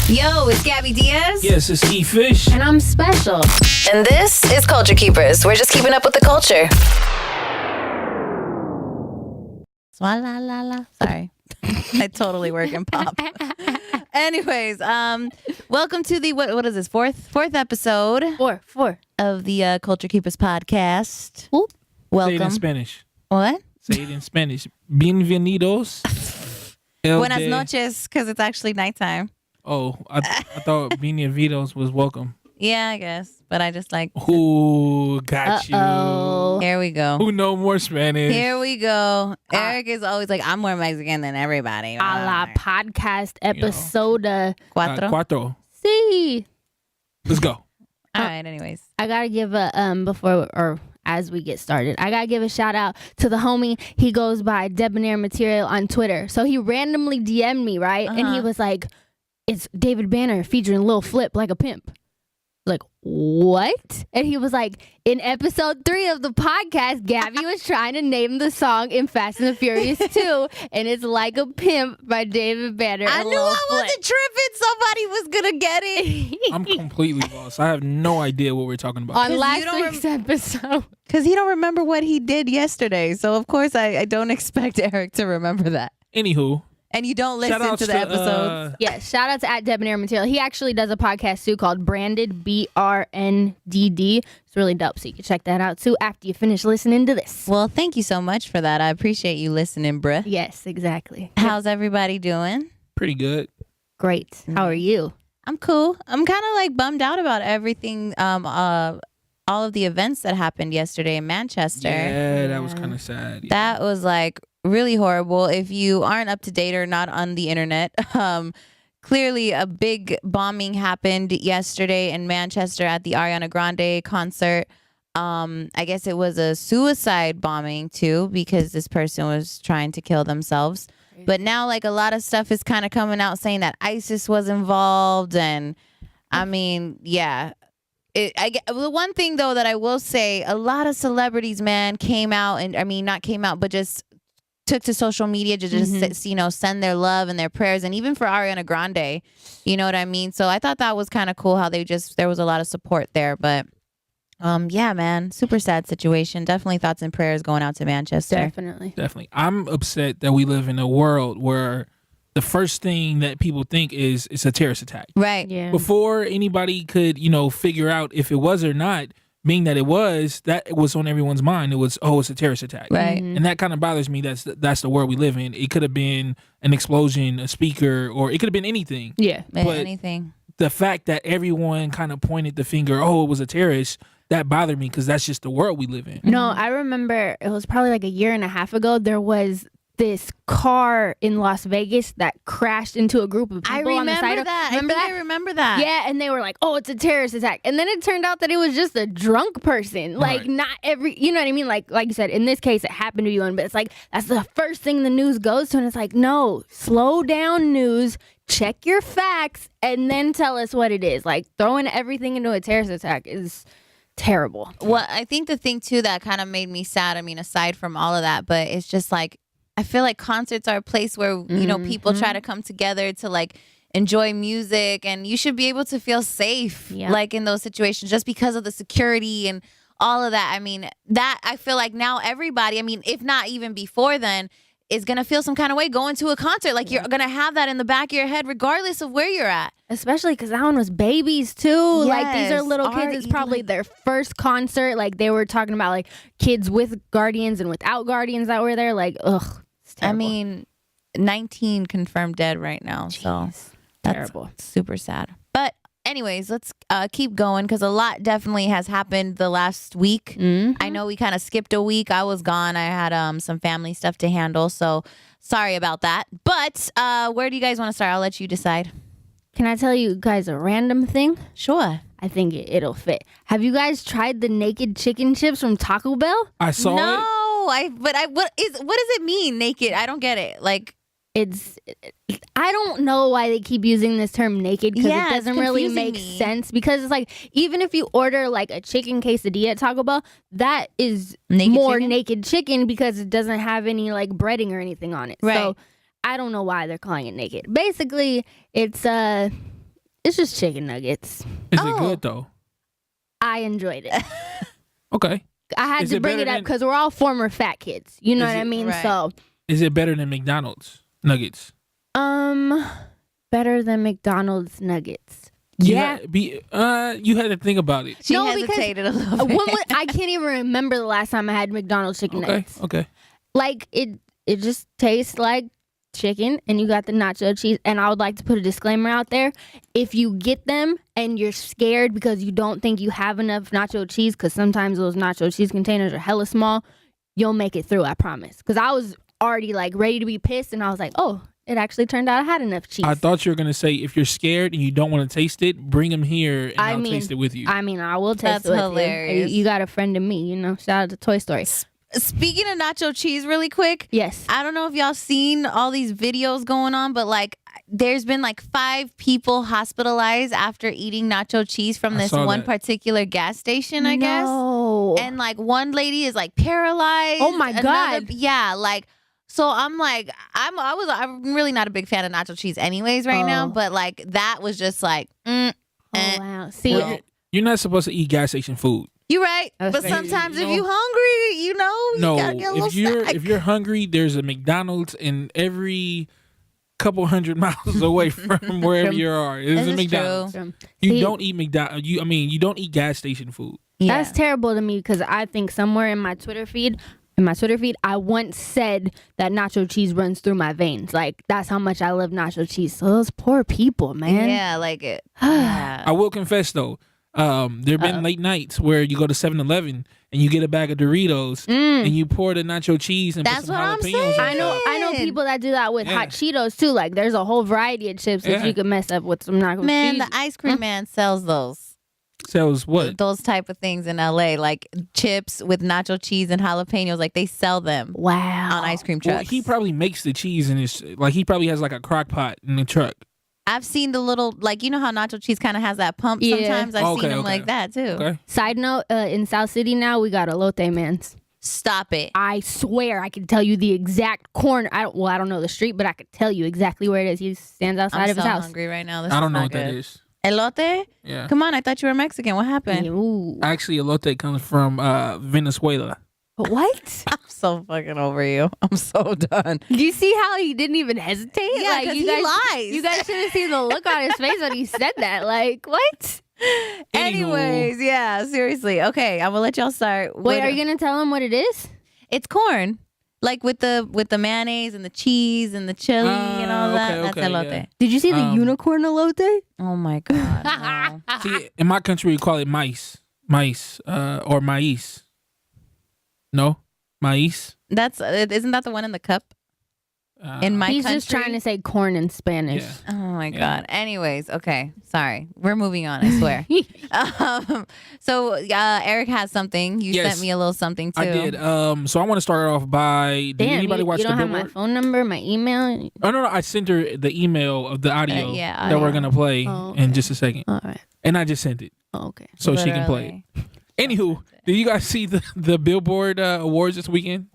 Yo, it's Gabby Diaz. Yes, it's E-Fish. And I'm special. And this is Culture Keepers. We're just keeping up with the culture. Swalla la la. Sorry. I totally work in pop. Anyways, welcome to the what is this? Fourth episode Four. of the Culture Keepers podcast. Whoop. Welcome. Say it in Spanish. What? Say it in Spanish. Bienvenidos. Buenas noches, because it's actually nighttime. Oh, I thought bienvenidos was welcome. Yeah, I guess. But I just like. Ooh, got Uh-oh. Here we go. you. Who know more Spanish? Here we go. Eric is always like, I'm more Mexican than everybody. A la podcast episode. Cuatro. See. Let's go. All right, anyways. I gotta give as we get started, I gotta give a shout out to the homie. He goes by Debonair Material on Twitter. So he randomly DM'd me, right? And he was like, it's David Banner featuring Lil Flip like a pimp. Like, what? And he was like, in episode 3 of the podcast, Gabby was trying to name the song in Fast and the Furious 2, and it's Like a Pimp by David Banner. I and knew Lil I Flip. wasn't tripping. Somebody was going to get it. I'm completely lost. I have no idea what we're talking about. On you last don't week's episode. Because he don't remember what he did yesterday. So, of course, I don't expect Eric to remember that. Anywho. And you don't listen Shout-outs to the episodes. Yeah, shout out to @Debonair Material. He actually does a podcast too called Branded, BRNDD. It's really dope, so you can check that out too after you finish listening to this. Well, thank you so much for that. I appreciate you listening, bruh. Yes, exactly. How's everybody doing? Pretty good. Great. How are you? I'm cool. I'm kind of like bummed out about everything, all of the events that happened yesterday in Manchester. Yeah, that was kind of sad. Yeah. That was like really horrible. If you aren't up to date or not on the internet, clearly a big bombing happened yesterday in Manchester at the Ariana Grande concert. I guess it was a suicide bombing too, because this person was trying to kill themselves. But now like a lot of stuff is kind of coming out saying that ISIS was involved. And I mean, yeah. The one thing though that I will say, a lot of celebrities, man, came out and not came out, but just took to social media to just send their love and their prayers, and even for Ariana Grande, you know what I mean? So I thought that was kind of cool how there was a lot of support there. But yeah, man, super sad situation. Definitely thoughts and prayers going out to Manchester. Definitely. I'm upset that we live in a world where the first thing that people think is it's a terrorist attack. Right. Yeah. Before anybody could, figure out if it was or not, being that it was on everyone's mind. It was, it's a terrorist attack. Right. And that kind of bothers me. That's the world we live in. It could have been an explosion, a speaker, or it could have been anything. Yeah. But anything. The fact that everyone kind of pointed the finger, it was a terrorist, that bothered me because that's just the world we live in. No, I remember it was probably like a year and a half ago. There was this car in Las Vegas that crashed into a group of people on the side. I remember that. Yeah, and they were like, "Oh, it's a terrorist attack," and then it turned out that it was just a drunk person. Like, not every, you know what I mean? Like you said, in this case, it happened to you, but it's like that's the first thing the news goes to, and it's like, no, slow down, news. Check your facts, and then tell us what it is. Like throwing everything into a terrorist attack is terrible. Well, I think the thing too that kind of made me sad. I mean, aside from all of that, but it's just like, I feel like concerts are a place where, people try to come together to like enjoy music, and you should be able to feel safe like in those situations just because of the security and all of that. I mean, that I feel like now everybody, if not even before then, is going to feel some kind of way going to a concert. Like you're going to have that in the back of your head regardless of where you're at. Especially because that one was babies too. Yes, like these are little kids. It's probably their first concert. Like they were talking about like kids with guardians and without guardians that were there. Like, ugh. I mean, 19 confirmed dead right now. Jeez, so that's terrible. Super sad. But anyways, let's keep going because a lot definitely has happened the last week. I know we kind of skipped a week. I was gone. I had some family stuff to handle. So sorry about that. But where do you guys want to start? I'll let you decide. Can I tell you guys a random thing? Sure. I think it'll fit. Have you guys tried the naked chicken chips from Taco Bell? I saw it. What does it mean, naked? I don't get it. Like, I don't know why they keep using this term naked, because Yeah, it it's doesn't really confusing make me. sense, because it's like, even if you order like a chicken quesadilla at Taco Bell, that is Naked more chicken? naked chicken because it doesn't have any like breading or anything on it. Right. So I don't know why they're calling it naked. Basically, it's It's just chicken nuggets. Is it good though? I enjoyed it. Okay. I had Is to it bring better it up than- because we're all former fat kids. You know Is what I it- mean? Right. So, Is it better than McDonald's nuggets? better than McDonald's nuggets. You Yeah. you had to think about it. She No, because hesitated a little bit. I can't even remember the last time I had McDonald's chicken Okay. nuggets. Okay. Like it just tastes like chicken, and you got the nacho cheese. And I would like to put a disclaimer out there: if you get them and you're scared because you don't think you have enough nacho cheese, because sometimes those nacho cheese containers are hella small, you'll make it through. I promise. Because I was already like ready to be pissed, and I was like, oh, it actually turned out I had enough cheese. I thought you were gonna say if you're scared and you don't want to taste it, bring them here and I I'll mean, taste it with you. I mean, I will taste That's it with hilarious. You got a friend in me, you know. Shout out to Toy Story. Speaking of nacho cheese really quick, Yes. I don't know if y'all seen all these videos going on, but like there's been like 5 people hospitalized after eating nacho cheese from I this saw one that. particular gas station, I guess. No. And like one lady is like paralyzed. Oh, my Another- God. Yeah, like so I'm like I'm really not a big fan of nacho cheese anyways right now, Oh. but like that was just like Oh, wow. See, Well, you're not supposed to eat gas station food. you're right. That's But crazy. sometimes if No. you hungry, you know, you No, gotta get a little snack. if you're hungry, there's a McDonald's in every couple hundred miles away from wherever you are. There's This a is McDonald's. true. You See, don't eat McDonald's. You don't eat gas station food. Yeah. That's terrible to me because I think somewhere in my Twitter feed, I once said that nacho cheese runs through my veins. Like, that's how much I love nacho cheese. So those poor people, man. Yeah, like it. Yeah. I will confess though, there have been late nights where you go to 7-Eleven and you get a bag of Doritos and you pour the nacho cheese and That's put some what I'm jalapenos saying. on I know top. I know people that do that with Yeah. hot Cheetos too. Like, there's a whole variety of chips that Yeah. you could mess up with some nacho Man, cheese. the ice cream man sells those. Sells what? Those type of things in LA, like chips with nacho cheese and jalapenos. Like they sell them Wow. on ice cream Well, trucks. he probably makes the cheese in his he probably has like a crock pot in the truck. I've seen the little, like, you know how nacho cheese kind of has that pump Yeah. sometimes? I've Okay, seen them okay. like that too. Okay. Side note, in South City now, we got elote mans. Stop it. I swear I can tell you the exact corner. I don't know the street, but I could tell you exactly where it is. He stands outside I'm of so his house. hungry right now. This I is don't know not what that good. is. Elote? Yeah. Come on, I thought you were Mexican. What happened? Ooh. Actually, elote comes from Venezuela. What? I'm so fucking over you. I'm so done. Do you see how he didn't even hesitate? Yeah, like 'cause you he guys, lies. You guys should have seen the look on his face when he said that. Like, what? Anyways, yeah, seriously. Okay, I'm gonna let y'all start. Wait, What- are you gonna tell him what it is? It's corn. Like with the mayonnaise and the cheese and the chili and all that. okay, That's okay, elote. yeah. Did you see the unicorn elote? Oh my god. No. See, in my country, we call it mice, or maíz. No, maíz. That's isn't that the one in the cup? Uh, In my He's country. just trying to say corn in Spanish. Yeah. Oh my Yeah. god. Anyways, okay. Sorry. We're moving on, I swear. So Eric has something. You Yes. sent me a little something too. I did. So I want to start off by. Did Damn, anybody you, watch you don't the have my Billboard? phone number, my email. Oh no, I sent her the email of the audio yeah, that we're audio. gonna play Oh, in okay. just a second, All right. and I just sent it Oh, okay. so she can play it. Anywho, did you guys see the Billboard Awards this weekend?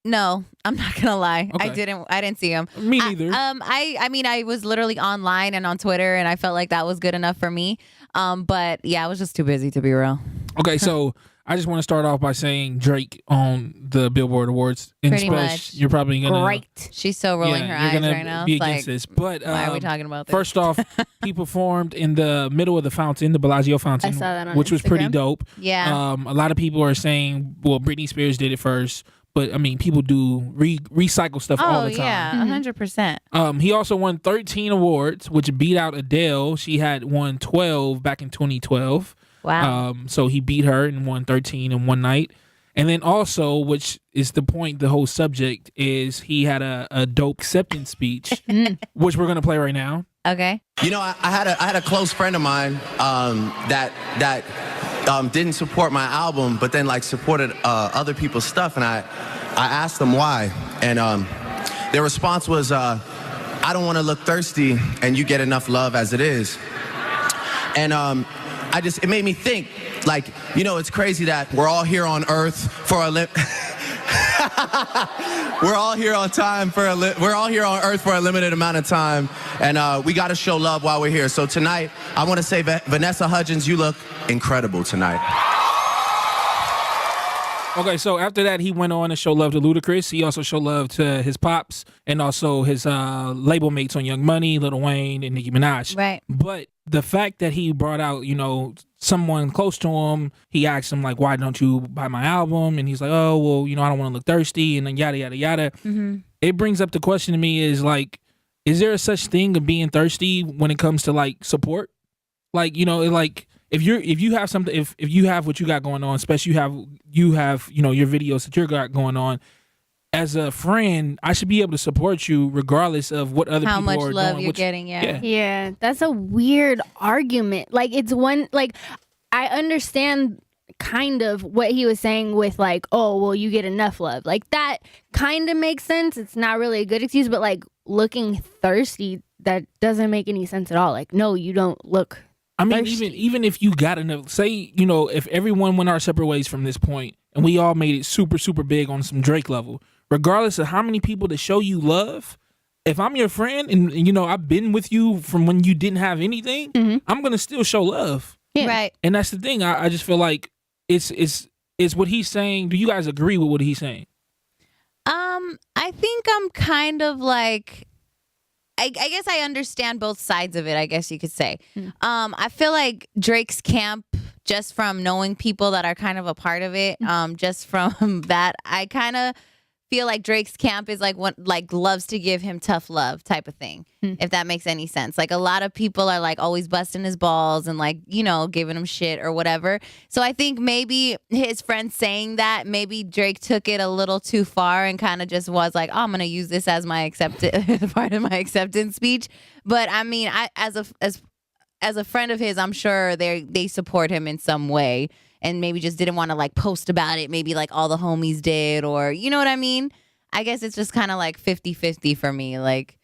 No, I'm not gonna lie. Okay. I didn't see him. Me neither. I mean, I was literally online and on Twitter, and I felt like that was good enough for me. But yeah, I was just too busy to be real. Okay, so I just want to start off by saying Drake on the Billboard Awards. In Pretty Spanish, much. You're probably gonna Great. She's so rolling her you're eyes gonna right now. be It's against like, this. But why are we talking about this? First off, he performed in the middle of the fountain, the Bellagio fountain, I saw that on which was pretty Instagram. dope. Yeah. A lot of people are saying, well, Britney Spears did it first, but I mean, people do recycle stuff all Oh the time. yeah, 100%. He also won 13 awards, which beat out Adele. She had won 12 back in 2012. Wow. So he beat her and won 13 in one night. And then also, which is the point, the whole subject is he had a dope acceptance speech, which we're gonna play right now. Okay. You know, I had a close friend of mine that didn't support my album, but then like supported other people's stuff, and I asked them why, and their response was, "I don't want to look thirsty, and you get enough love as it is." And it made me think, like, you know, it's crazy that we're all here on Earth for a We're all here on time we're all here on Earth for a limited amount of time, and we got to show love while we're here. So tonight, I want to say, Vanessa Hudgens, you look incredible tonight. Okay, so after that, he went on to show love to Ludacris. He also showed love to his pops and also his label mates on Young Money, Lil Wayne, and Nicki Minaj. Right. But the fact that he brought out, someone close to him, he asked him, like, why don't you buy my album? And he's like, oh, well, I don't want to look thirsty, and then yada, yada, yada. Mm-hmm. It brings up the question to me is, like, is there a such thing of being thirsty when it comes to, like, support? Like, if you have something, if you have what you got going on, especially you have your videos that you got going on, as a friend, I should be able to support you regardless of what other How people are much doing. love you're getting, yeah. Yeah, that's a weird argument. Like, it's one, like, I understand kind of what he was saying with, like, oh, well, you get enough love. Like, that kind of makes sense. It's not really a good excuse, but, like, looking thirsty, that doesn't make any sense at all. Like, no, you don't look I mean, thirsty. even if you got enough, say, if everyone went our separate ways from this point and we all made it super, super big on some Drake level, regardless of how many people to show you love, if I'm your friend and I've been with you from when you didn't have anything, I'm gonna still show love. Yeah. Right. And that's the thing. I just feel like it's what he's saying. Do you guys agree with what he's saying? I think I'm kind of like, I guess I understand both sides of it, I guess you could say. I feel like Drake's camp, just from knowing people that are kind of a part of it, just from that, I kind of feel like Drake's camp is like what, like, loves to give him tough love type of thing, if that makes any sense. Like, a lot of people are like always busting his balls and, like, giving him shit or whatever. So I think maybe his friend saying that, maybe Drake took it a little too far and kind of just was like, oh, I'm gonna use this as my part of my acceptance speech. But I mean, I as a friend of his, I'm sure they support him in some way. And maybe just didn't want to, like, post about it. Maybe, like, all the homies did, or you know what I mean? I guess it's just kind of like 50-50 for me. Like,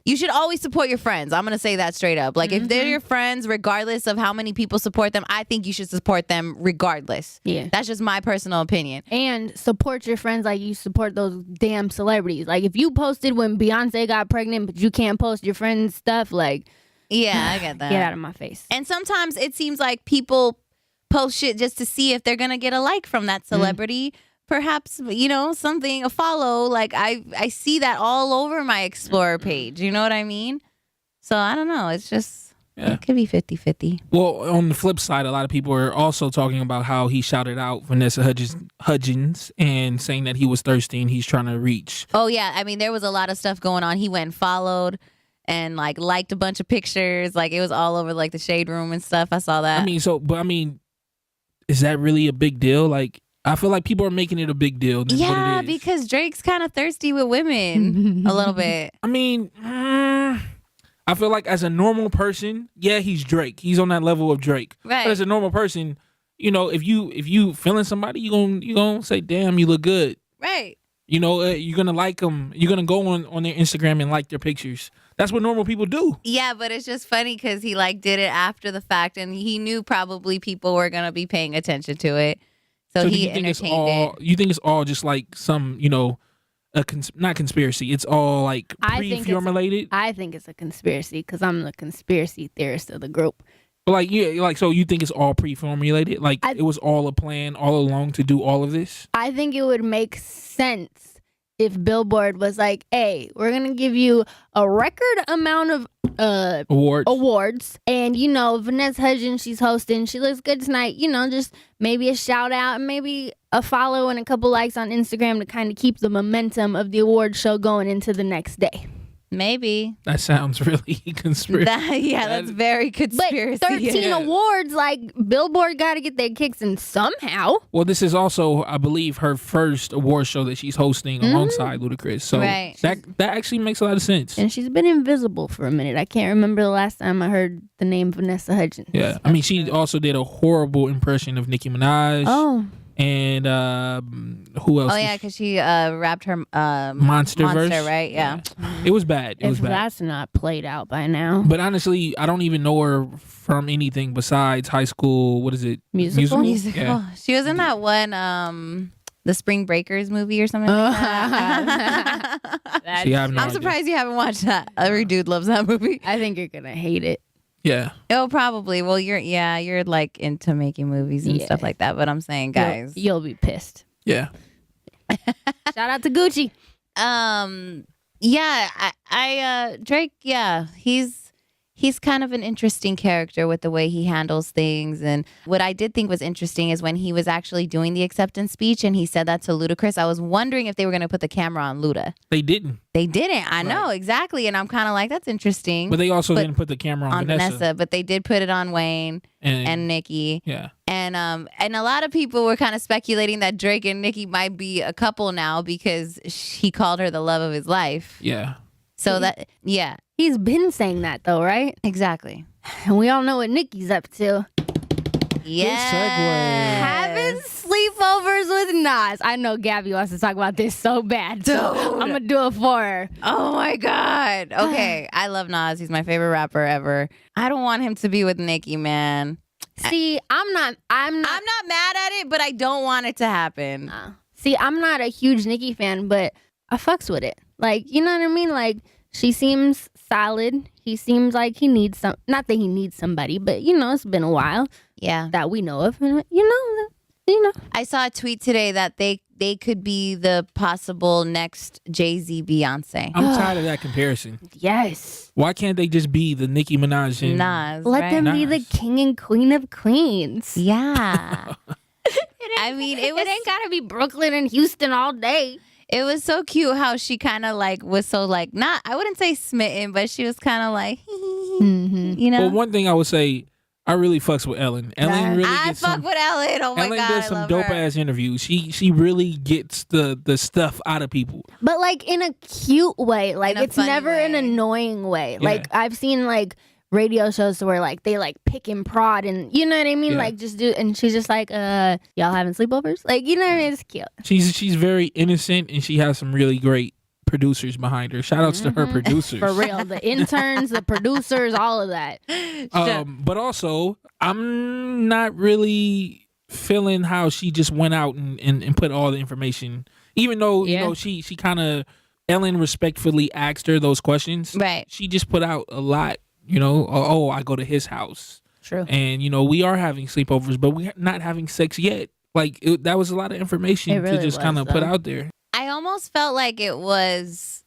you should always support your friends. I'm going to say that straight up. Like, if they're your friends, regardless of how many people support them, I think you should support them regardless. Yeah. That's just my personal opinion. And support your friends like you support those damn celebrities. Like, if you posted when Beyonce got pregnant, but you can't post your friends' stuff, like, Yeah, I get that. get out of my face. And sometimes it seems like people post shit just to see if they're gonna get a like from that celebrity. Perhaps, something, a follow. Like, I see that all over my Explorer page. You know what I mean? So I don't know. It's just, it could be 50-50. Well, on the flip side, a lot of people are also talking about how he shouted out Vanessa Hudgens and saying that he was thirsty and he's trying to reach. Oh yeah, I mean, there was a lot of stuff going on. He went and followed and, like, liked a bunch of pictures. Like, it was all over, like, the shade room and stuff. I saw that. I mean, is that really a big deal? Like, I feel like people are making it a big deal than what it is. Because Drake's kind of thirsty with women a little bit. I mean, I feel like as a normal person, yeah, he's Drake. He's on that level of Drake. Right. But as a normal person, if you feeling somebody, you gonna say, "Damn, you look good." Right. You're gonna like them. You're gonna go on their Instagram and like their pictures. That's what normal people do. Yeah, but it's just funny because he, like, did it after the fact, and he knew probably people were gonna be paying attention to it, so he entertained it. You think it's all just like some, not conspiracy. It's all like pre-formulated. I think it's a conspiracy because I'm the conspiracy theorist of the group. But so you think it's all pre-formulated? Like, it was all a plan all along to do all of this? I think it would make sense if Billboard was like, hey, we're going to give you a record amount of awards. And, Vanessa Hudgens, she's hosting. She looks good tonight. Just maybe a shout out and maybe a follow and a couple likes on Instagram to kind of keep the momentum of the award show going into the next day. Maybe. That sounds really conspiracy. That's very conspiracy. But 13 awards, like, Billboard got to get their kicks in somehow. Well, this is also, I believe, her first award show that she's hosting alongside Ludacris. So that actually makes a lot of sense. And she's been invisible for a minute. I can't remember the last time I heard the name Vanessa Hudgens. Yeah. I mean, she also did a horrible impression of Nicki Minaj. Oh. And who else? Oh yeah, because she rapped her Monster verse, right? Yeah. It was bad. It was bad. That's not played out by now. But honestly, I don't even know her from anything besides High School. What is it? Musical. Yeah. She was in that one The Spring Breakers movie or something like that. See, I have no I'm idea. surprised you haven't watched that. Every dude loves that movie. I think you're gonna hate it. Yeah. Oh, probably. Well, you're like into making movies and stuff like that. But I'm saying, guys, You'll be pissed. Yeah. Shout out to Gucci. yeah, I Drake, yeah, he's kind of an interesting character with the way he handles things. And what I did think was interesting is when he was actually doing the acceptance speech and he said that to Ludacris, I was wondering if they were going to put the camera on Luda. They didn't. They didn't. I know, exactly. And I'm kind of like, that's interesting. But they also didn't put the camera on Vanessa. But they did put it on Wayne and Nicki. Yeah. And a lot of people were kind of speculating that Drake and Nicki might be a couple now because he called her the love of his life. Yeah. So that, yeah. He's been saying that though, right? Exactly. And we all know what Nicki's up to. Yeah. Having sleepovers with Nas. I know Gabby wants to talk about this so bad. So I'm going to do it for her. Oh my God. Okay. I love Nas. He's my favorite rapper ever. I don't want him to be with Nicki, man. See, I'm not I'm not mad at it, but I don't want it to happen. See, I'm not a huge Nicki fan, but I fucks with it. Like, you know what I mean? Like, she seems solid. He seems like he needs some. Not that he needs somebody, but you know, it's been a while. Yeah, that we know of. And, you know. I saw a tweet today that they could be the possible next Jay-Z Beyonce. I'm tired of that comparison. Yes. Why can't they just be the Nicki Minaj and Nas? Let right? them be the Nas. king and queen of queens. Yeah. I mean, it ain't gotta be Brooklyn and Houston all day. It was so cute how she kind of like was so like not, I wouldn't say smitten, but she was kind of like, you know. Well, one thing I would say, I really fucks with Ellen. Ellen really I gets fuck some, with Ellen. Oh my Ellen God, does I some love dope her. ass interviews. She really gets the stuff out of people. But like in a cute way. Like In a it's funny never way. an annoying way. Yeah. Like I've seen like radio shows where like they like pick and prod and you know what I mean? Yeah. Like just do and she's just like, y'all having sleepovers? Like, you know what I mean? It's cute. She's very innocent and she has some really great producers behind her. Shout outs to her producers. For real. The interns, the producers, all of that. But also, I'm not really feeling how she just went out and put all the information, even though you know she kind of Ellen respectfully asked her those questions. Right. She just put out a lot. You know, oh, I go to his house. True. And you know, we are having sleepovers, but we're not having sex yet. Like that was a lot of information It really to just was, kind of put though. out there. I almost felt like it was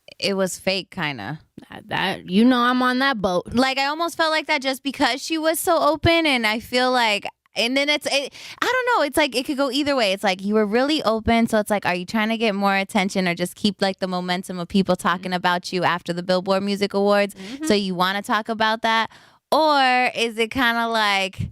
fake, kind of. That you know I'm on that boat. Like I almost felt like that just because she was so open, and I feel like, and then I don't know. It's like it could go either way. It's like you were really open, so it's like, are you trying to get more attention or just keep like the momentum of people talking about you after the Billboard Music Awards? So you want to talk about that, or is it kind of like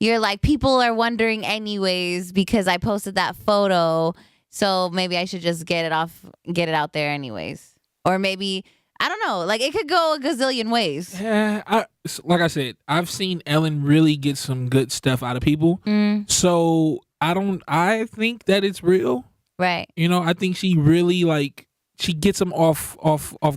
you're like people are wondering anyways because I posted that photo, so maybe I should just get it out there anyways, or maybe. I don't know. Like, it could go a gazillion ways. Yeah, like I said, I've seen Ellen really get some good stuff out of people. So I think that it's real. Right. You know, I think she really she gets them off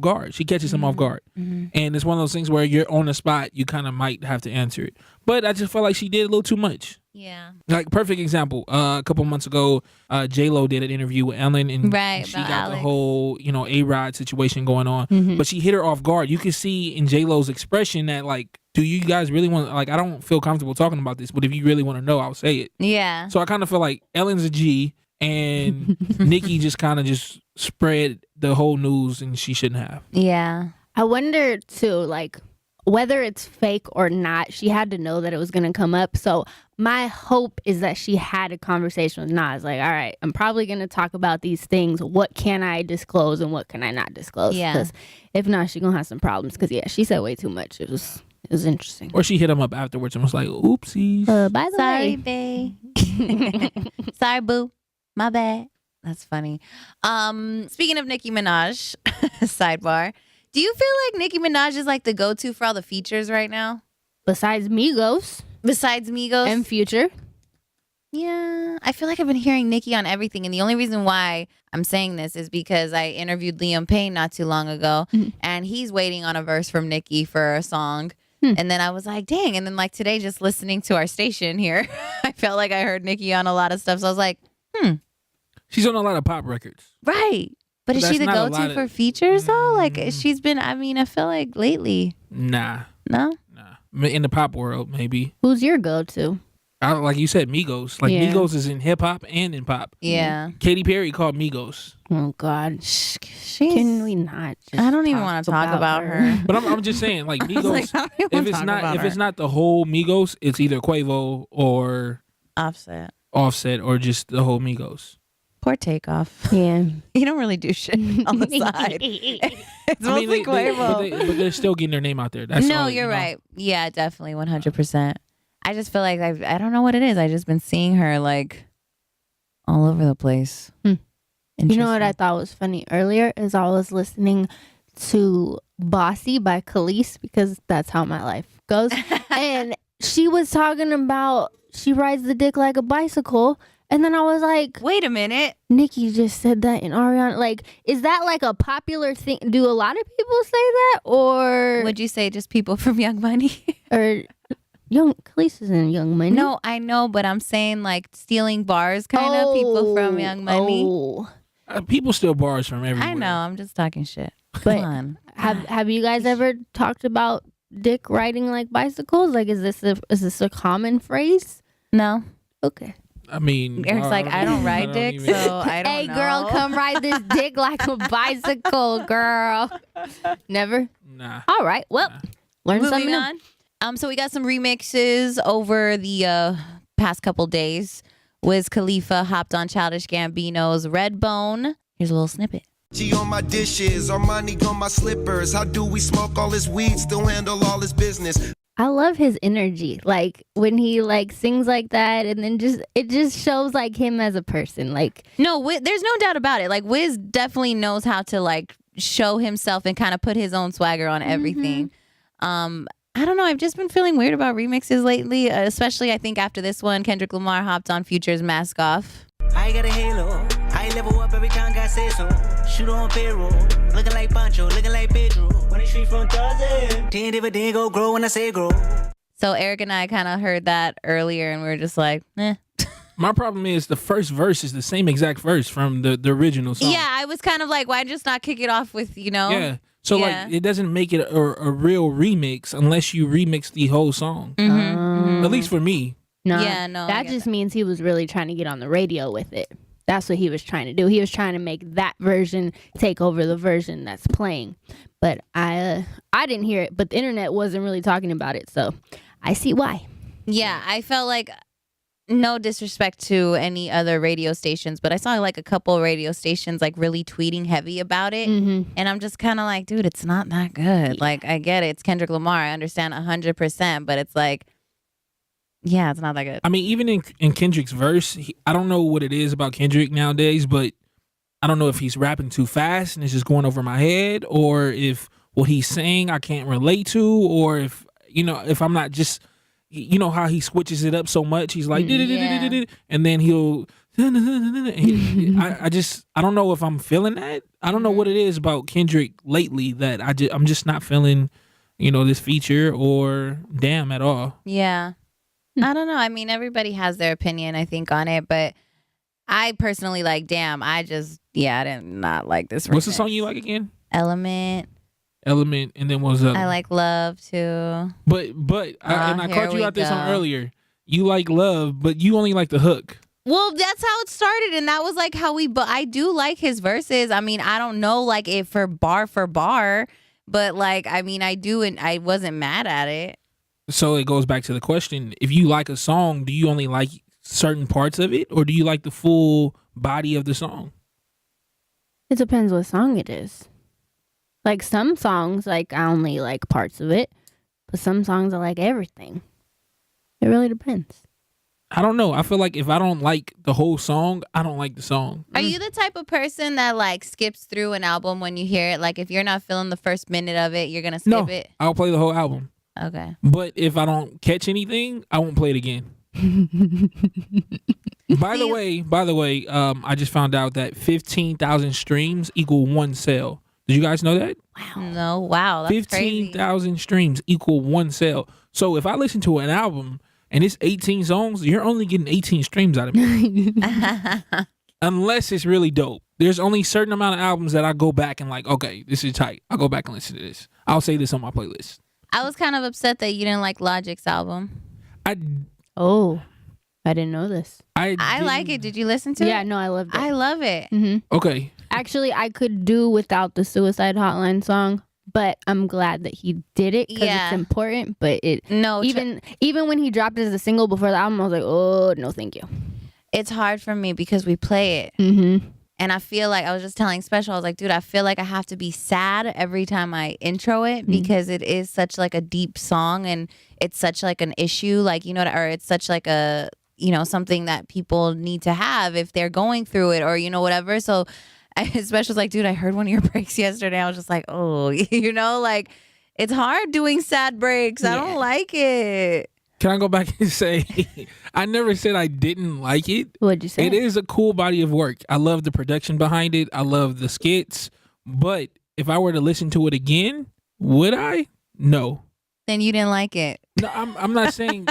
guard. She catches them off guard. And it's one of those things where you're on the spot, you kind of might have to answer it. But I just felt like she did a little too much. Yeah. Like, perfect example. A couple months ago, J-Lo did an interview with Ellen, and Right, she about got the Alex. whole, A-Rod situation going on. But she hit her off guard. You can see in J-Lo's expression that, like, do you guys really want, like, I don't feel comfortable talking about this, but if you really want to know, I'll say it. Yeah. So I kind of feel like Ellen's a G, and Nicki just kind of just spread the whole news, and she shouldn't have. Yeah. I wonder too, like whether it's fake or not, she had to know that it was gonna come up. So my hope is that she had a conversation with Nas, like, all right, I'm probably gonna talk about these things. What can I disclose and what can I not disclose? Yeah. Because if not, she's gonna have some problems. Because she said way too much. It was interesting. Or she hit him up afterwards and was like, oopsies. By the Sorry, way, babe. Sorry, boo. My bad. That's funny. Speaking of Nicki Minaj, sidebar. Do you feel like Nicki Minaj is like the go-to for all the features right now? besides Migos Besides Migos? and Future. Yeah, I feel like I've been hearing Nicki on everything. And the only reason why I'm saying this is because I interviewed Liam Payne not too long ago. And he's waiting on a verse from Nicki for a song. And then I was like, dang. And then like today, just listening to our station here, I felt like I heard Nicki on a lot of stuff. So I was like, She's on a lot of pop records. Right. But is That's she the not a go-to lot for features though? Like she's been. I feel like lately. Nah. No. In the pop world, maybe. Who's your go-to? Like you said, Migos. Like Yeah. Migos is in hip hop and in pop. Yeah. Katy Perry called Migos. Oh God, She's. can we not? Just I don't even want to talk about her. But I'm just saying, like Migos. Like, I don't even wanna talk about if her. it's not the whole Migos, it's either Quavo or Offset. Offset or just the whole Migos. Poor Takeoff. Yeah. You don't really do shit on the side. It's mostly Quavo. But they're still getting their name out there. That's No, all, you're you know? right. Yeah, definitely 100%. I just feel like I don't know what it is. I just been seeing her like all over the place. You know what I Interesting. thought was funny earlier is I was listening to Bossy by Khalees because that's how my life goes. And she was talking about she rides the dick like a bicycle. And then I was like, Wait a minute. Nikki just said that in Ariana. Like, is that like a popular thing? Do a lot of people say that? Or Would you say just people from Young Money? or Young Khalees is in Young Money. No, I know, but I'm saying like stealing bars kind of people from Young Money. Oh. People steal bars from everywhere. I know. I'm just talking shit. But Come on. have you guys ever talked about dick riding like bicycles? Like, is this a common phrase? No. Okay. I mean, Eric's like, I don't ride dick, even- so I don't Hey, know. girl, come ride this dick like a bicycle, girl. Never. Nah. All right. Well, learn something Moving new. on. So we got some remixes over the past couple days. Wiz Khalifa hopped on Childish Gambino's Redbone. Here's a little snippet. G on my dishes, Armani on my slippers. How do we smoke all this weed, still handle all this business? I love his energy. Like when he like sings like that, and then it just shows like him as a person. Like No, there's no doubt about it. Like Wiz definitely knows how to like show himself and kind of put his own swagger on everything. I don't know. I've just been feeling weird about remixes lately, especially I think after this one, Kendrick Lamar hopped on Future's Mask Off. I got a halo. I level up every time God says so. Shoot on payroll. Looking like Pancho, looking like Pedro. When the street from Thursday. 10 dividend go grow when I say grow. So Eric and I kind of heard that earlier, and we were just like, eh. My problem is the first verse is the same exact verse from the original song. Yeah, I was kind of like, why just not kick it off with, Yeah. So Yeah. like, it doesn't make it a real remix unless you remix the whole song. At least for me. no, Yeah, no, I that get just means he was really trying to get on the radio with it. That's what he was trying to do. He was trying to make that version take over the version that's playing. But I didn't hear it. But the internet wasn't really talking about it, so I see why. Yeah, I felt like, no disrespect to any other radio stations, but I saw like a couple radio stations like really tweeting heavy about it. Mm-hmm. And I'm just kind of like, dude, it's not that good. Like, I get it. It's Kendrick Lamar. I understand 100%, but it's like, yeah, it's not that good. I mean, even in Kendrick's verse, I don't know what it is about Kendrick nowadays, but I don't know if he's rapping too fast and it's just going over my head, or if what he's saying I can't relate to, or if, if I'm not just, how he switches it up so much. He's like, and then he'll, I don't know if I'm feeling that. I don't know what it is about Kendrick lately that I'm just not feeling, this feature or damn at all. Yeah. I don't know. I mean, everybody has their opinion, I think, on it, but I personally like, damn, I did not like this. What's the remix. song you like again? Element. And then what's up? I like Love too. But and I here caught you we out this on go. earlier. You like Love, but you only like the hook. Well, that's how it started, and that was like how but I do like his verses. I mean, I don't know like it for bar, but like, I mean, I do, and I wasn't mad at it. So it goes back to the question: if you like a song, do you only like certain parts of it, or do you like the full body of the song? It depends what song it is. Like some songs, like I only like parts of it, but some songs I like everything. It really depends. I don't know. I feel like if I don't like the whole song, I don't like the song. Are you the type of person that like skips through an album when you hear it? Like if you're not feeling the first minute of it, you're gonna skip No, it? I'll play the whole album. Okay. But if I don't catch anything, I won't play it again. By the way, I just found out that 15,000 streams equal one sale. Did you guys know that? No, wow, that's crazy. 15,000 streams equal one sale. So if I listen to an album and it's 18 songs, you're only getting 18 streams out of me. unless it's really dope. There's only certain amount of albums that I go back and like, okay, this is tight. I'll go back and listen to this. I'll say this on my playlist. I was kind of upset that you didn't like Logic's album. I didn't know this. I like it. Did you listen to it? Yeah, no, I loved it. I love it. Mm-hmm. Okay. Actually, I could do without the Suicide Hotline song, but I'm glad that he did it because it's important. But even when he dropped it as a single before the album, I was like, oh no, thank you. It's hard for me because we play it. Mm-hmm. And I feel like I was just telling Special, I was like, dude, I feel like I have to be sad every time I intro it because it is such like a deep song and it's such like an issue, like, you know, or it's such like a, you know, something that people need to have if they're going through it or, you know, whatever. So Special's like, dude, I heard one of your breaks yesterday. I was just like, oh, you know, like it's hard doing sad breaks. I don't like it. Can I go back and say, I never said I didn't like it. What'd you say? It is a cool body of work. I love the production behind it. I love the skits. But if I were to listen to it again, would I? No. Then you didn't like it. No, I'm not saying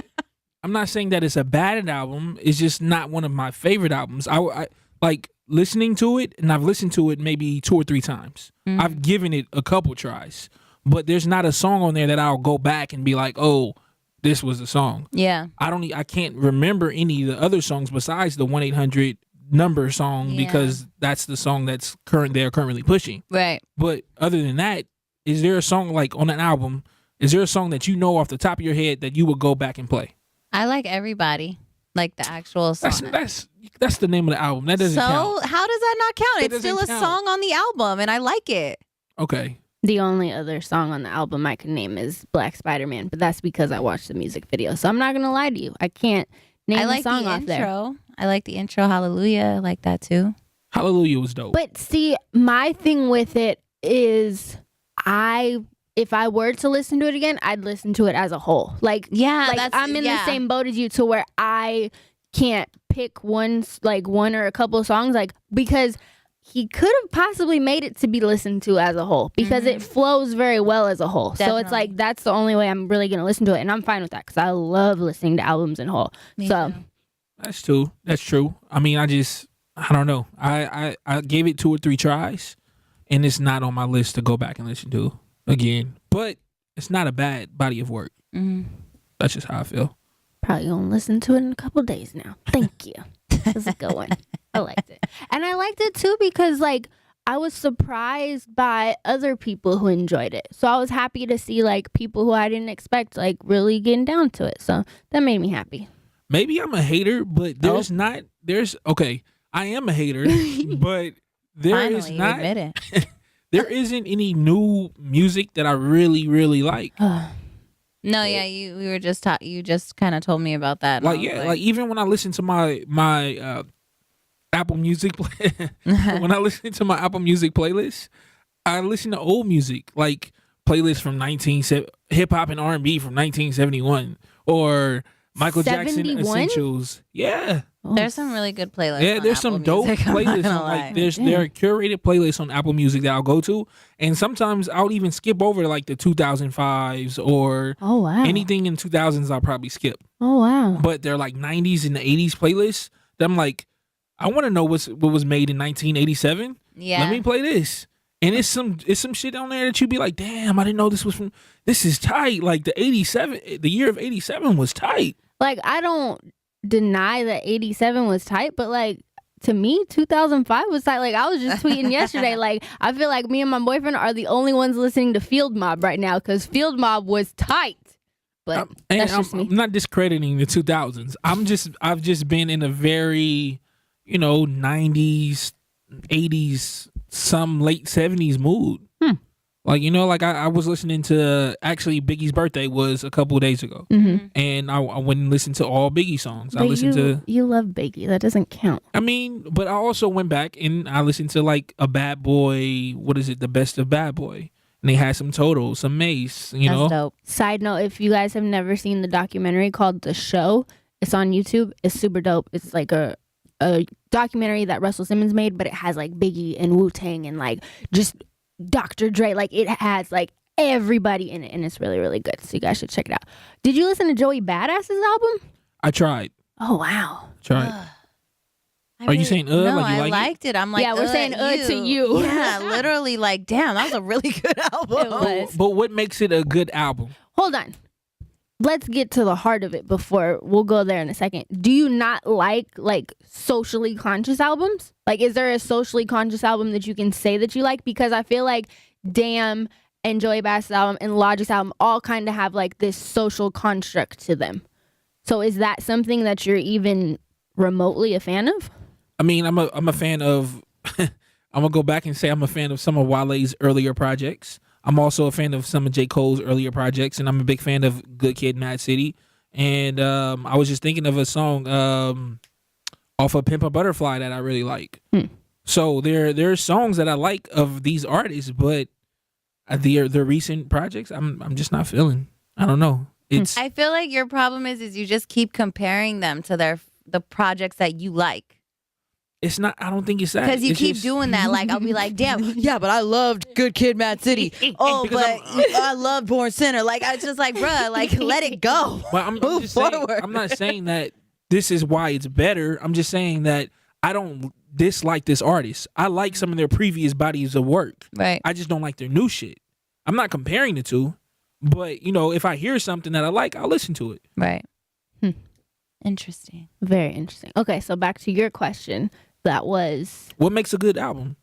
I'm not saying that it's a bad album. It's just not one of my favorite albums. I like listening to it, and I've listened to it maybe 2 or 3 times. Mm-hmm. I've given it a couple tries. But there's not a song on there that I'll go back and be like, oh, this was the song. Yeah. I can't remember any of the other songs besides the 1-800 number song because that's the song that's they're currently pushing. Right. But other than that, is there a song like on an album, is there a song that you know off the top of your head that you would go back and play? I like Everybody. Like the actual song. That's the name of the album. That doesn't count. So how does that not count? It's still a count. song on the album and I like it. Okay. The only other song on the album I can name is Black Spider-Man, but that's because I watched the music video. So I'm not going to lie to you. I can't name the song off there. I like the intro, Hallelujah. I like that too. Hallelujah was dope. But see, my thing with it is if I were to listen to it again, I'd listen to it as a whole. I'm in the same boat as you to where I can't pick one or a couple of songs, because he could have possibly made it to be listened to as a whole because it flows very well as a whole. Definitely. So it's like that's the only way I'm really going to listen to it. And I'm fine with that because I love listening to albums in whole. Me too. That's true. I mean, I don't know. I gave it 2 or 3 tries and it's not on my list to go back and listen to again. But it's not a bad body of work. Mm-hmm. That's just how I feel. Probably going to listen to it in a couple days now. Thank you. This is a good one. I liked it. And I liked it too because I was surprised by other people who enjoyed it. So I was happy to see people who I didn't expect really getting down to it. So that made me happy. Maybe I'm a hater, but I am a hater, but admit it. There isn't any new music that I really, really like. No, yeah, you just kind of told me about that. Even when I listen to my Apple Music when I listen to my Apple Music playlist, I listen to old music, like playlists from hip hop and R&B from 1971 or Michael Jackson Essentials. Yeah. There's some really good playlists. Yeah, there's some dope playlists. There are curated playlists on Apple Music that I'll go to, and sometimes I'll even skip over the 2005s or anything in 2000s. I'll probably skip. Oh wow! But they're 90s and the 80s playlists. That I'm I want to know what was made in 1987. Yeah, let me play this. And it's some shit on there that you be like, damn, I didn't know this was from. This is tight. The year of 87 was tight. I don't deny that 87 was tight, but to me 2005 was tight. I was just tweeting yesterday, I feel like me and my boyfriend are the only ones listening to Field Mob right now because Field Mob was tight. But that's just me. I'm not discrediting the 2000s. I've just been in a very 90s, 80s, some late 70s mood. I was listening to, actually Biggie's birthday was a couple of days ago, and I went and listened to all Biggie songs. But you love Biggie. That doesn't count. I mean, but I also went back and I listened to a Bad Boy. What is it? The Best of Bad Boy. And they had some Total, some Mace. That's dope. Side note: if you guys have never seen the documentary called The Show, it's on YouTube. It's super dope. It's a documentary that Russell Simmons made, but it has Biggie and Wu-Tang and just Dr. Dre. It has everybody in it, and it's really, really good. So you guys should check it out. Did you listen to Joey Badass's album? I tried. Oh wow! Tried. Are you saying No, like you I liked it. I'm like, Yeah, we're saying to you. Yeah, literally, like, damn, that was a really good album. It was. But what makes it a good album? Hold on. Let's get to the heart of it before we'll go there in a second. Do you not like socially conscious albums? Like, is there a socially conscious album that you can say that you like? Because I feel like Damn and Joey Bass's album and Logic's album all kind of have like this social construct to them. So is that something that you're even remotely a fan of? I mean, I'm a fan of. I'm gonna go back and say I'm a fan of some of Wale's earlier projects. I'm also a fan of some of J. Cole's earlier projects, and I'm a big fan of Good Kid, Mad City. And I was just thinking of a song off of Pimp a Butterfly that I really like. So there are songs that I like of these artists, but the recent projects I'm just not feeling. I don't know. I feel like your problem is you just keep comparing them to the projects that you like. It's not. I don't think it's that. Because you It's keep just- doing that. Like, I'll be like, damn, yeah, but I loved Good Kid, Mad City. Oh, Because but I loved Born Sinner. Like, I was just like, bruh, like, let it go. But I'm Move just saying, forward. I'm not saying that this is why it's better. I'm just saying that I don't dislike this artist. I like some of their previous bodies of work. Right. I just don't like their new shit. I'm not comparing the two, but if I hear something that I like, I'll listen to it. Right. Interesting. Very interesting. Okay, so back to your question. That was What makes a good album?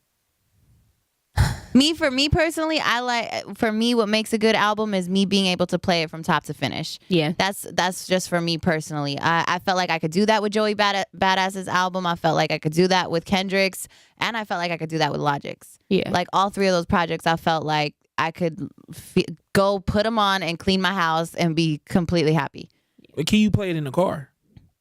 For me personally, what makes a good album is me being able to play it from top to finish. yeah. That's just for me personally. I felt like I could do that with Joey Badass's album. I felt like I could do that with Kendrick's, and I felt like I could do that with Logic's. Yeah. Like all three of those projects, I felt like I could go put them on and clean my house and be completely happy. Can you play it in the car?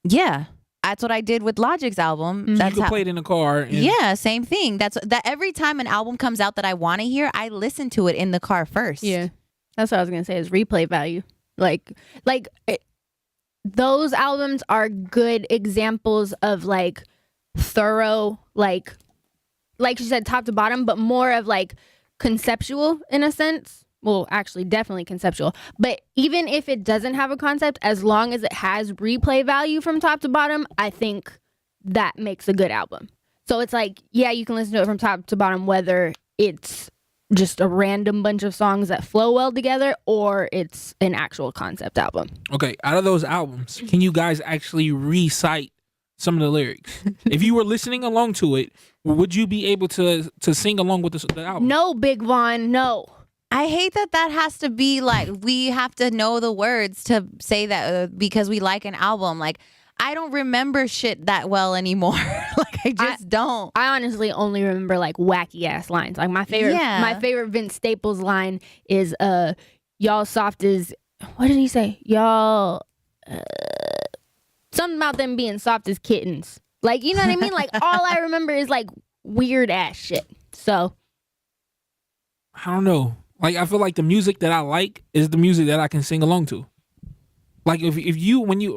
Yeah, that's what I did with Logic's album. You That's can how. play it in the car. And Yeah, same thing. That every time an album comes out that I want to hear, I listen to it in the car first. Yeah, that's what I was gonna say is replay value. Those albums are good examples of like thorough, like you said, top to bottom, but more of like conceptual in a sense. Well, actually, definitely conceptual. But even if it doesn't have a concept, as long as it has replay value from top to bottom, I think that makes a good album. So it's like, yeah, you can listen to it from top to bottom, whether it's just a random bunch of songs that flow well together or it's an actual concept album. Okay, out of those albums, can you guys actually recite some of the lyrics? If you were listening along to it, would you be able to sing along with the album? No, Big Von, no. I hate that has to be like, we have to know the words to say that because we like an album. Like, I don't remember shit that well anymore. Like, I just don't. I honestly only remember like wacky ass lines. Like my favorite Vince Staples line is y'all soft as, what did he say? Y'all something about them being soft as kittens. Like, you know what I mean? Like all I remember is like weird ass shit. So I don't know. Like, I feel like the music that I like is the music that I can sing along to. Like,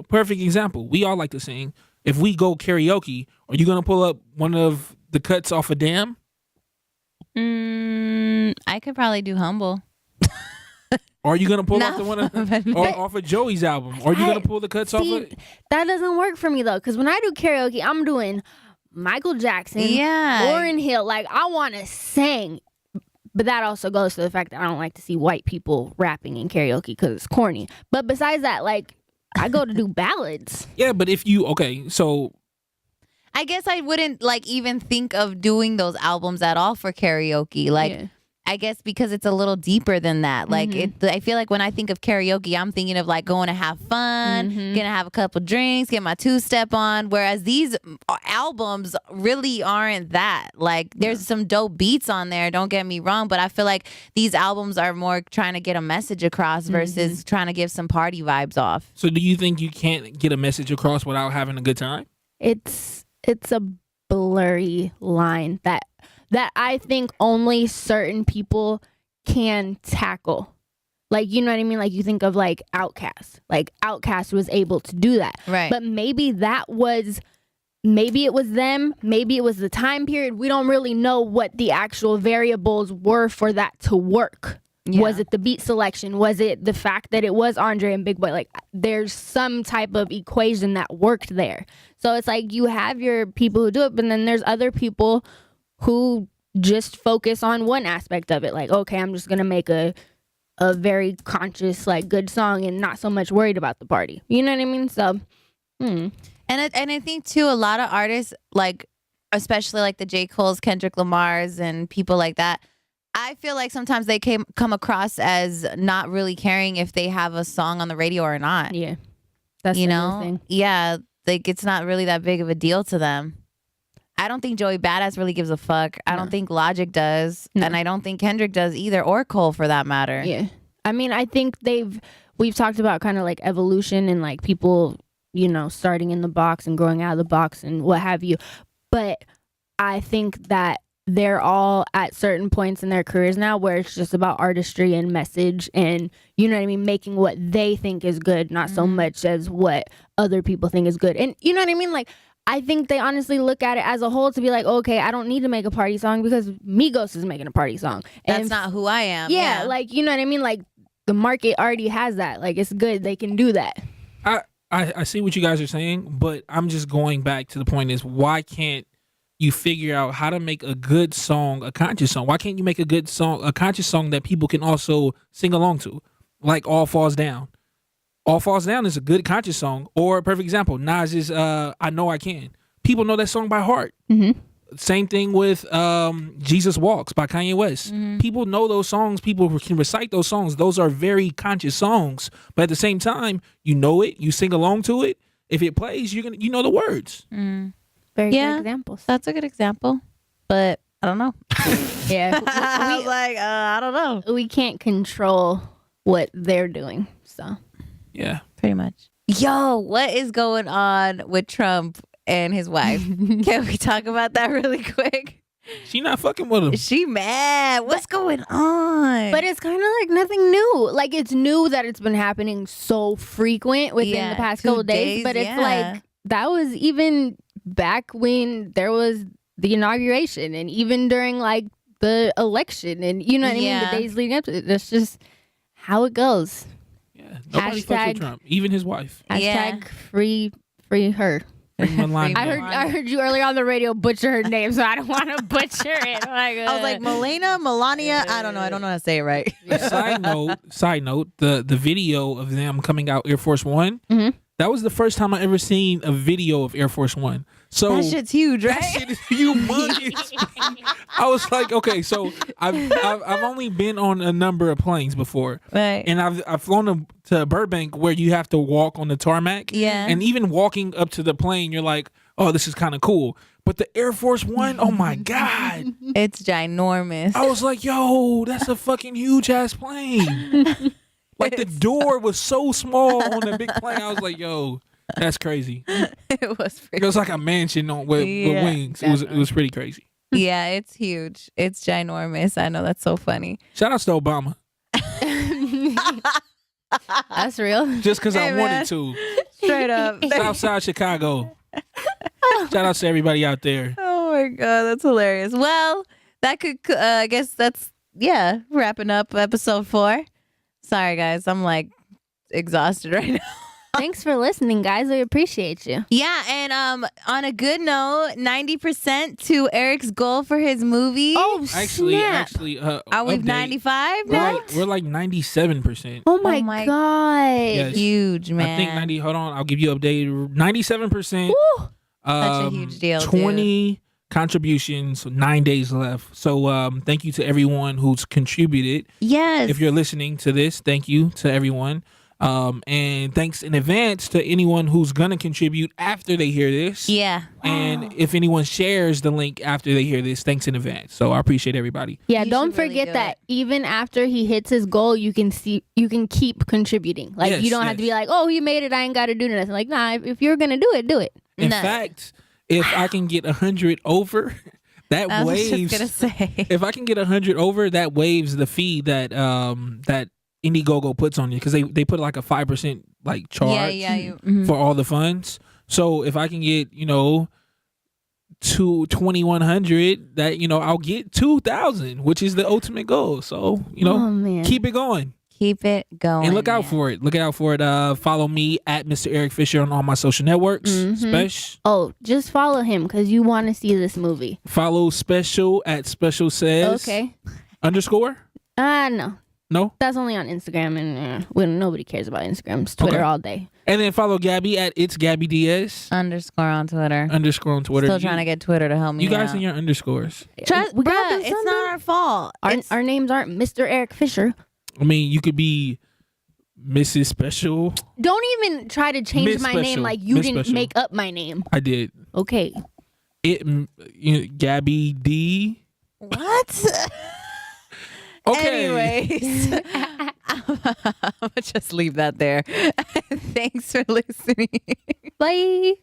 perfect example, we all like to sing. If we go karaoke, are you going to pull up one of the cuts off of Damn? I could probably do Humble. Or are you going to pull No, off the one but- off of Joey's album? Or are you going to pull the cuts off of... that doesn't work for me though, because when I do karaoke, I'm doing Michael Jackson, Lauryn Hill. Like I want to sing. But that also goes to the fact that I don't like to see white people rapping in karaoke because it's corny. But besides that, like, I go to do ballads. Yeah, but so... I guess I wouldn't like even think of doing those albums at all for karaoke. Like, Yeah. I guess because it's a little deeper than that. Like, I feel like when I think of karaoke, I'm thinking of like going to have fun, gonna have a couple drinks, get my two-step on. Whereas these albums really aren't that. Like, there's some dope beats on there, don't get me wrong, but I feel like these albums are more trying to get a message across versus trying to give some party vibes off. So do you think you can't get a message across without having a good time? It's a blurry line that I think only certain people can tackle. Like, you know what I mean? Like, you think of like Outkast. Like, Outkast was able to do that. Right. But maybe it was them. Maybe it was the time period. We don't really know what the actual variables were for that to work. Yeah. Was it the beat selection? Was it the fact that it was Andre and Big Boy? Like, there's some type of equation that worked there. So it's like you have your people who do it, but then there's other people who just focus on one aspect of it. Like, okay, I'm just gonna make a very conscious, like, good song and not so much worried about the party. You know what I mean? So, And I think too, a lot of artists, like especially like the J. Cole's, Kendrick Lamar's, and people like that, I feel like sometimes they come across as not really caring if they have a song on the radio or not. yeah, that's You the know? thing. Yeah, like it's not really that big of a deal to them. I don't think Joey Badass really gives a fuck. I don't think Logic does. No. And I don't think Kendrick does either, or Cole for that matter. Yeah, I mean, I think we've talked about kind of like evolution and like people, you know, starting in the box and growing out of the box and what have you. But I think that they're all at certain points in their careers now where it's just about artistry and message and, you know what I mean, making what they think is good, not so much as what other people think is good. And you know what I mean? Like, I think they honestly look at it as a whole to be like, okay, I don't need to make a party song because Migos is making a party song. That's And not who I am. yeah, like, you know what I mean? Like, the market already has that. Like, it's good. They can do that. I see what you guys are saying, but I'm just going back to the point is, why can't you figure out how to make a good song, a conscious song? Why can't you make a good song, a conscious song that people can also sing along to? Like All Falls Down. All Falls Down is a good conscious song. Or a perfect example, Nas's I Know I Can. People know that song by heart. Mm-hmm. Same thing with Jesus Walks by Kanye West. People know those songs. People can recite those songs. Those are very conscious songs. But at the same time, you know it. You sing along to it. If it plays, you know the words. Very Yeah. good examples. That's a good example. But I don't know. Yeah. I was like, I don't know. We can't control what they're doing. So, Yeah. Pretty much. Yo, what is going on with Trump and his wife? Can we talk about that really quick? She not fucking with him. Is she mad? What's going on? but it's kind of like nothing new. Like, it's new that it's been happening so frequent within the past 2 couple days. But it's like, that was even back when there was the inauguration and even during like the election and you know what I mean, the days leading up to it. That's just how it goes. Yeah. Nobody fucks with Trump. Even his wife. Hashtag free her. Free Melania. I heard you earlier on the radio butcher her name, so I don't want to butcher it. Oh my God. I was like, Melania. I don't know. I don't know how to say it right. Side note, the video of them coming out Air Force One, that was the first time I ever seen a video of Air Force One. So That shit's huge, right? that shit is humongous. I was like, okay, so I've only been on a number of planes before, Right. and I've flown to Burbank where you have to walk on the tarmac. Yeah. And even walking up to the plane, you're like, oh, this is kind of cool. But the Air Force One, oh my God. It's ginormous. I was like, yo, that's a fucking huge ass plane. Like the door was so small on the big plane. I was like, yo, that's crazy. It was It pretty. was like a mansion with wings. It was pretty crazy. Yeah, it's huge. It's ginormous. I know, that's so funny. Shout out to Obama. That's real. Just because I Hey, wanted man. to. Straight up. Southside Chicago. Shout out to everybody out there. Oh my God, that's hilarious. Well, that could, I guess that's, wrapping up episode 4. Sorry, guys. I'm like exhausted right now. Thanks for listening, guys. We appreciate you. Yeah, and on a good note, 90% to Eric's goal for his movie. Actually, Are we update. 95 We're now? like, we're like 97%. Oh my, my God. Yes. Huge, man. I think 90. Hold on, I'll give you update. 97%. Woo. Such a huge deal, 20 contributions, 9 days left. So thank you to everyone who's contributed. Yes. If you're listening to this, thank you to everyone. And thanks in advance to anyone who's gonna contribute after they hear this. Yeah. And if anyone shares the link after they hear this, thanks in advance. So I appreciate everybody. Yeah, You don't should really forget do that it. even after he hits his goal, you can keep contributing. Like, Yes, you don't have to be yes. like, oh, he made it, I ain't got to do nothing. Like, nah, if you're gonna do it, do it. In Nice. fact, if I can get 100 over, that I was waives. just gonna say. If I can get 100 over, that waives the fee that that Indiegogo puts on you, because they put like a 5% like charge Yeah. for all the funds. So if I can get to 2,100, that I'll get 2,000, which is the ultimate goal. So Oh, man. keep it going. Keep it going. And look out for it. Look out for it. Follow me at Mr. Eric Fisher on all my social networks. Oh, just follow him because you want to see this movie. Follow Special at Special Says. Okay. _. No. No? That's only on Instagram, and nobody cares about Instagram. It's Twitter Okay. all day. And then follow Gabby at It's Gabby DS. _on Twitter. _ on Twitter. Still trying to get Twitter to help me You guys out. and your underscores. Trust, We gotta bruh, do it's something. not our fault. Our names aren't Mr. Eric Fisher. I mean, you could be Mrs. Special. Don't even try to change Miss my Special. name like you Miss didn't Special. make up my name. I did. Okay. Gabby D. What? Okay. Anyways, I'm gonna just leave that there. Thanks for listening. Bye.